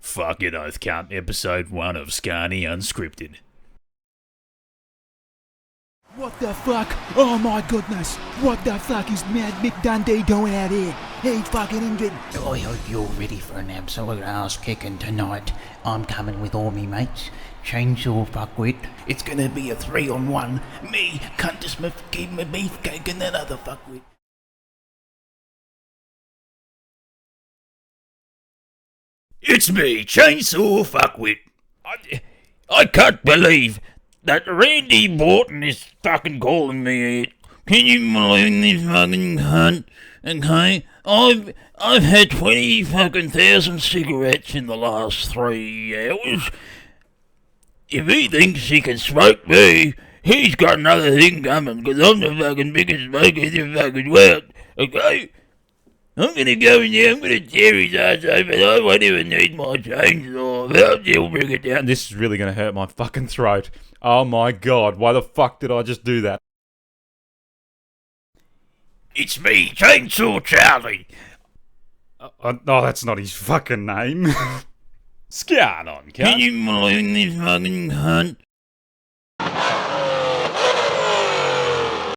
Fucking oath cunt, episode 1 of Scarnie Unscripted. What the fuck? Oh my goodness! What the fuck is Mad Mick Dundee doing out here? He fucking injured. I hope you're ready for an absolute ass kicking tonight. I'm coming with all me mates. Chainsaw Fuckwit. It's gonna be a 3-on-1. Me, Cunt Smith, keep my beefcake and that other fuckwit. It's me, Chainsaw Fuckwit. I can't believe that Randy Morton is fucking calling me it. Can you believe this fucking cunt? Okay, I've had 20 fucking thousand cigarettes in the last 3 hours. If he thinks he can smoke me, he's got another thing coming, because I'm the fucking biggest smoker in the fucking world. Okay? I'm gonna go in there, I'm gonna tear his ass open, I won't even need my chainsaw, I'll bring it down. This is really going to hurt my fucking throat. Oh my god, why the fuck did I just do that? It's me, Chainsaw Charlie. No, that's not his fucking name. Scarnoncunce. Can you believe this fucking cunt?